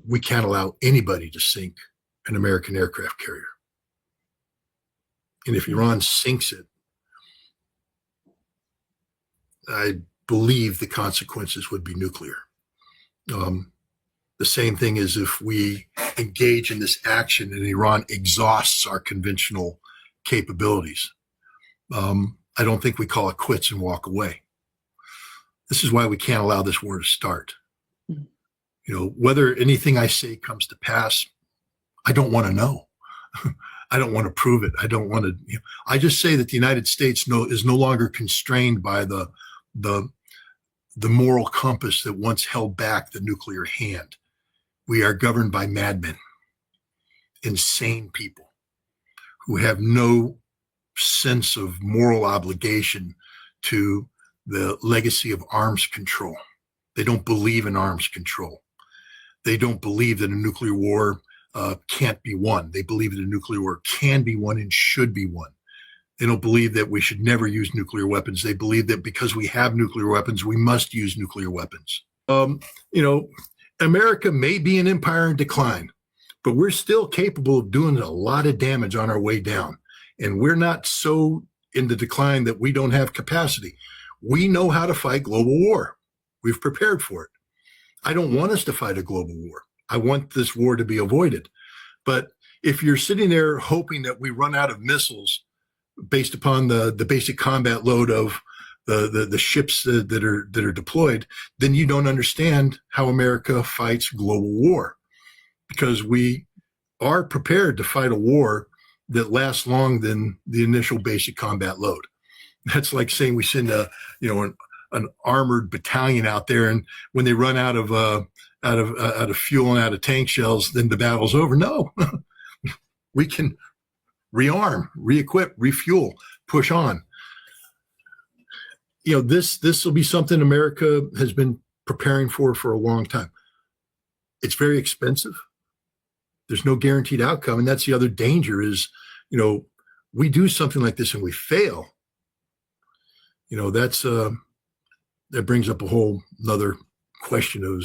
we can't allow anybody to sink an American aircraft carrier. And if Iran sinks it, I believe the consequences would be nuclear. The same thing as if we engage in this action and Iran exhausts our conventional capabilities. I don't think we call it quits and walk away. This is why we can't allow this war to start. Whether anything I say comes to pass, I don't want to know. I don't want to prove it. I don't want to. I just say that the United States is no longer constrained by the moral compass that once held back the nuclear hand. We are governed by madmen, insane people who have no sense of moral obligation to the legacy of arms control. They don't believe in arms control. They don't believe that a nuclear war can't be won. They believe that a nuclear war can be won and should be won. They don't believe that we should never use nuclear weapons. They believe that because we have nuclear weapons, we must use nuclear weapons. America may be an empire in decline, but we're still capable of doing a lot of damage on our way down. And we're not so in the decline that we don't have capacity. We know how to fight global war. We've prepared for it. I don't want us to fight a global war. I want this war to be avoided. But if you're sitting there hoping that we run out of missiles based upon the basic combat load of the ships that are deployed, then you don't understand how America fights global war, because we are prepared to fight a war that lasts longer than the initial basic combat load. That's like saying we send an armored battalion out there, and when they run out of fuel and out of tank shells, then the battle's over. No, we can rearm, re-equip, refuel, push on. This will be something America has been preparing for a long time. It's very expensive. There's no guaranteed outcome. And that's the other danger is, we do something like this and we fail. That brings up a whole another question of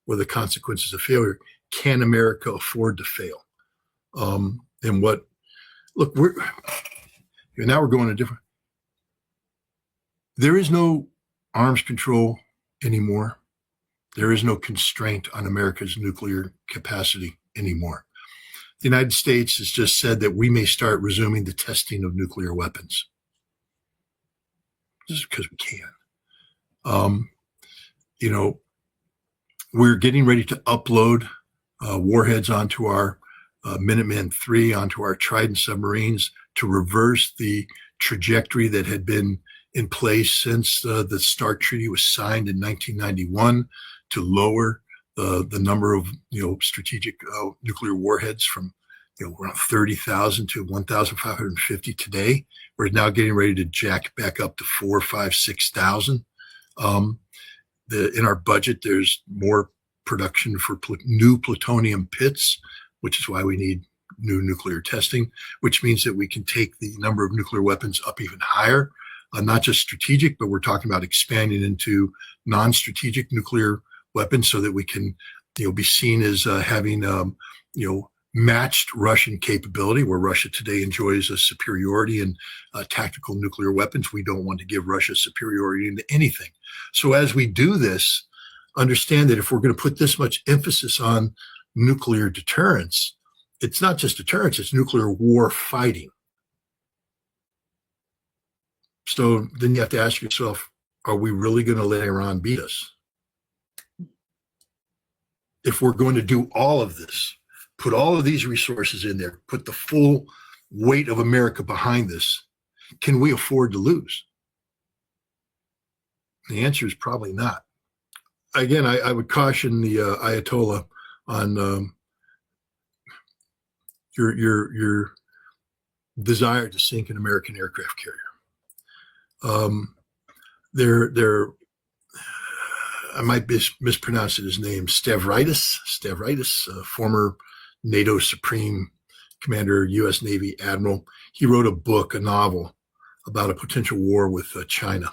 what are the consequences of failure. Can America afford to fail? Now we're going a different. There is no arms control anymore. There is no constraint on America's nuclear capacity anymore. The United States has just said that we may start resuming the testing of nuclear weapons. Just because we can. We're getting ready to upload warheads onto our Minuteman III, onto our Trident submarines to reverse the trajectory that had been in place since the START Treaty was signed in 1991, to lower the number of strategic nuclear warheads from around 30,000 to 1,550 today. We're now getting ready to jack back up to 4,000, 5,000, 6,000. In our budget, there's more production for new plutonium pits, which is why we need new nuclear testing, which means that we can take the number of nuclear weapons up even higher. Not just strategic, but we're talking about expanding into non-strategic nuclear weapons so that we can, be seen as having, matched Russian capability, where Russia today enjoys a superiority in tactical nuclear weapons. We don't want to give Russia superiority into anything. So as we do this, understand that if we're going to put this much emphasis on nuclear deterrence, it's not just deterrence, it's nuclear war fighting. So then you have to ask yourself, are we really going to let Iran beat us? If we're going to do all of this, put all of these resources in there, put the full weight of America behind this, can we afford to lose? The answer is probably not. Again, I would caution the Ayatollah on your desire to sink an American aircraft carrier. I might mispronounce his name, Stavridis, former NATO Supreme Commander, U.S. Navy Admiral. He wrote a novel about a potential war with China,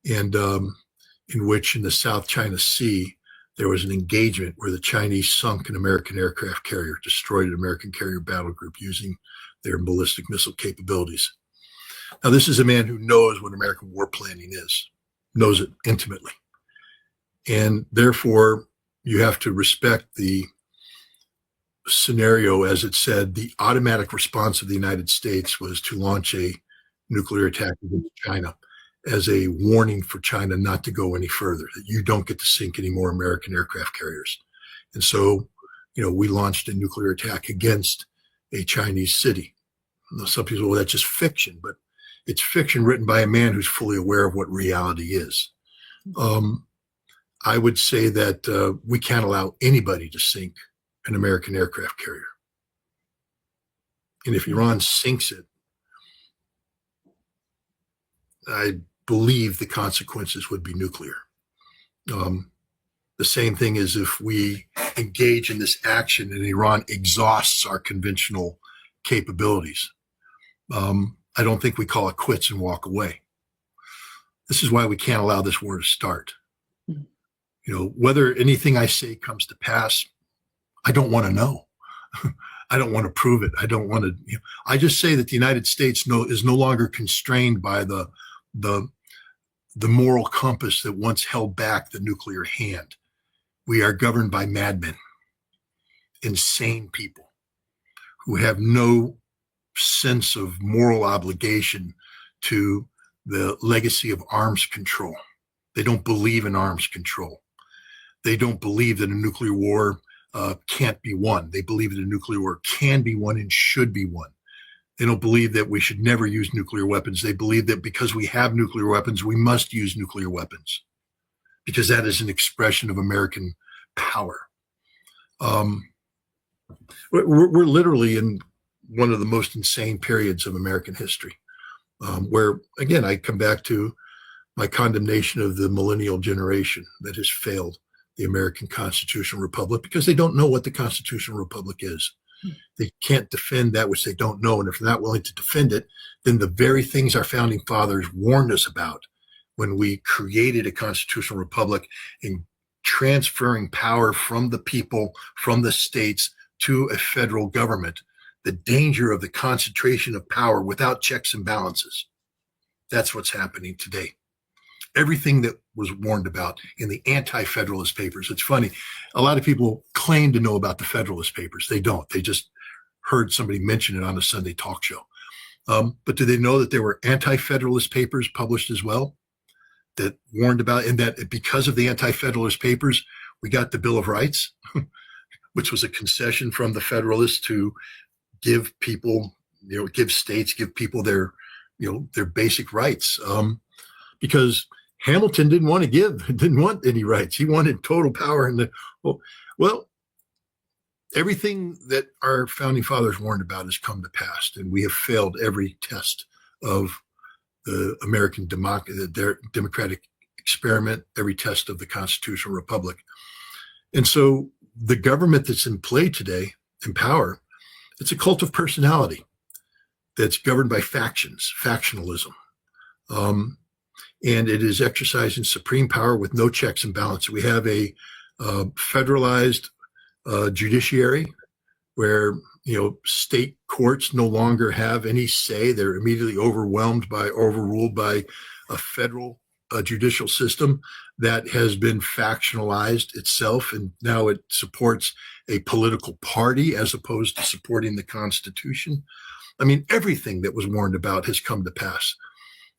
and in which in the South China Sea, there was an engagement where the Chinese sunk an American aircraft carrier, destroyed an American carrier battle group using their ballistic missile capabilities. Now, this is a man who knows what American war planning is, knows it intimately. And therefore, you have to respect the scenario. As it said, the automatic response of the United States was to launch a nuclear attack against China as a warning for China not to go any further, that you don't get to sink any more American aircraft carriers. And so, we launched a nuclear attack against a Chinese city. Now, some people say, well, that's just fiction, but it's fiction written by a man who's fully aware of what reality is. I would say that we can't allow anybody to sink an American aircraft carrier. And if Iran sinks it, I believe the consequences would be nuclear. The same thing is if we engage in this action and Iran exhausts our conventional capabilities. I don't think we call it quits and walk away. This is why we can't allow this war to start. Whether anything I say comes to pass, I don't want to know. I don't want to prove it. I don't want to. I just say that the United States is no longer constrained by the moral compass that once held back the nuclear hand. We are governed by madmen, insane people who have no sense of moral obligation to the legacy of arms control. They don't believe in arms control. They don't believe that a nuclear war can't be won. They believe that a nuclear war can be won and should be won. They don't believe that we should never use nuclear weapons. They believe that because we have nuclear weapons, we must use nuclear weapons because that is an expression of American power. We're literally in one of the most insane periods of American history, where, again, I come back to my condemnation of the millennial generation that has failed the American constitutional republic because they don't know what the constitutional republic is. They can't defend that which they don't know. And if they're not willing to defend it, then the very things our founding fathers warned us about when we created a constitutional republic and transferring power from the people, from the states to a federal government, the danger of the concentration of power without checks and balances. That's what's happening today. Everything that was warned about in the anti-federalist papers. It's funny. A lot of people claim to know about the Federalist Papers. They don't. They just heard somebody mention it on a Sunday talk show. But do they know that there were anti-federalist papers published as well that warned about, and that because of the anti-federalist papers, we got the Bill of Rights, which was a concession from the Federalists to give people, give states, give people their basic rights. Because Hamilton didn't want any rights. He wanted total power. Well, everything that our founding fathers warned about has come to pass, and we have failed every test of the American democratic experiment, every test of the constitutional republic. And so the government that's in play today, in power, it's a cult of personality that's governed by factionalism. And it is exercising supreme power with no checks and balances. We have a federalized judiciary where state courts no longer have any say. They're immediately overruled by a federal judicial system that has been factionalized itself, and now it supports a political party as opposed to supporting the Constitution. I mean, everything that was warned about has come to pass.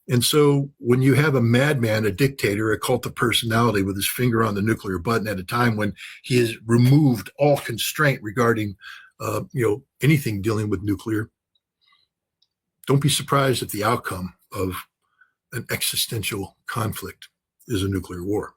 And so when you have a madman, a dictator, a cult of personality with his finger on the nuclear button at a time when he has removed all constraint regarding, anything dealing with nuclear, don't be surprised if the outcome of an existential conflict is a nuclear war.